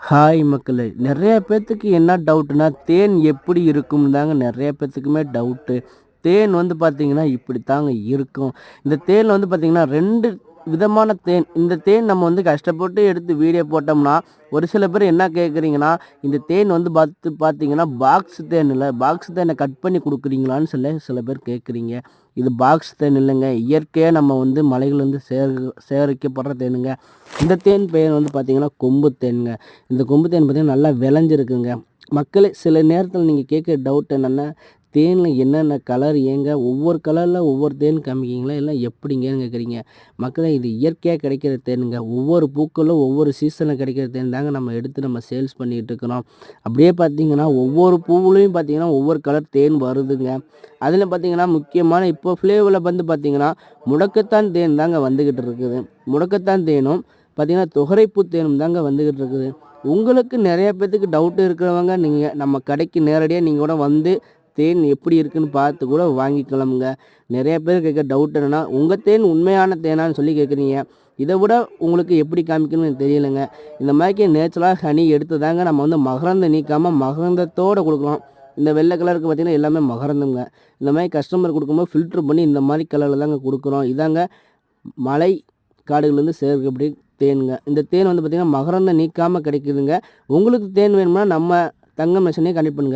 Hi மக்களே! நெறைய பேத்துக்கு என்ன டவுட்னா, தேன் எப்படி இருக்கும்னு தாங்க நெறைய பேத்துக்குமே டவுட்டு. தேன் வந்து பார்த்தீங்கன்னா, இப்படித்தாங்க இருக்கும். இந்த தேன்ல வந்து பார்த்தீங்கன்னா, 2 விதமான தேன். இந்த தேன் நம்ம வந்து கஷ்டப்பட்டு எடுத்து வீடியோ போட்டோம்னா, ஒரு சில பேர் என்ன கேட்குறீங்கன்னா, இந்த தேன் வந்து பார்த்தீங்கன்னா, பாக்ஸ் தேன் இல்ல, பாக்ஸ் தேன கட் பண்ணி குடுக்குறீங்களான்னு சில பேர் கேட்குறீங்க. இது பாக்ஸ் தேன் இல்லங்க. இயற்கையா நம்ம வந்து மலைகள்லேருந்து சேகரிக்கப்படுற தேனுங்க. இந்த தேன் பெயர் வந்து பார்த்தீங்கன்னா, கொம்பு தேன்ங்க. இந்த கொம்பு தேன் பார்த்தீங்கன்னா நல்லா விளைஞ்சிருக்குங்க. மக்களே சில நேரத்தில நீங்கள் கேட்குற டவுட் என்னென்னா, தேன்ல என்னென்ன கலர் ஏங்க ஒவ்வொரு கலரில் ஒவ்வொரு தேன் காமிக்கிறீங்களா? எல்லாம் எப்படிங்கன்னு கேட்குறீங்க. மக்களே இது இயற்கையாக கிடைக்கிற தேனுங்க. ஒவ்வொரு பூக்களும் ஒவ்வொரு சீசனில் கிடைக்கிற தேன் தாங்க நம்ம எடுத்து நம்ம சேல்ஸ் பண்ணிகிட்டு இருக்கிறோம். அப்படியே பார்த்தீங்கன்னா ஒவ்வொரு பூவுலையும் பார்த்தீங்கன்னா ஒவ்வொரு கலர் தேன் வருதுங்க. அதில் பார்த்தீங்கன்னா முக்கியமான இப்போ ஃப்ளேவரில் வந்து பார்த்தீங்கன்னா முடக்கத்தான் தேன் தாங்க வந்துக்கிட்டு இருக்குது. முடக்கத்தான் தேனும் பார்த்தீங்கன்னா துவரைப்பூ தேனும் தாங்க வந்துக்கிட்டு இருக்குது. உங்களுக்கு நிறைய பேத்துக்கு டவுட் இருக்கிறவங்க நீங்கள் நம்ம கடைக்கு நேரடியாக நீங்கள் கூட வந்து தேன் எப்படி இருக்குன்னு பார்த்து கூட வாங்கிக்கலாமுங்க. நிறைய பேர் கேட்குற டவுட் என்னென்னா, உங்கள் தேன் உண்மையான தேனான்னு சொல்லி கேட்குறீங்க. இதை விட உங்களுக்கு எப்படி காமிக்கணும்னு எனக்கு தெரியலைங்க. இந்த மாதிரி நேச்சுரலாக ஹனி எடுத்து தாங்க நம்ம வந்து மகரந்தம் நீக்காமல் மகரந்தத்தோடு கொடுக்கலாம். இந்த வெள்ளை கலருக்கு பார்த்திங்கன்னா எல்லாமே மகரந்தங்க. இந்த மாதிரி கஸ்டமர் கொடுக்கும்போது ஃபில்ட்ரு பண்ணி இந்த மாதிரி கலரில் தாங்க கொடுக்குறோம். இதாங்க மலை காடுகள்லேருந்து சேர்க்கப்படி தேனுங்க. இந்த தேன் வந்து பார்த்திங்கன்னா மகரந்தம் நீக்காமல் கிடைக்குதுங்க. உங்களுக்கு தேன் வேணும்னா நம்ம தங்க மிஷினே கனெக்ட் பண்ணுங்கள்.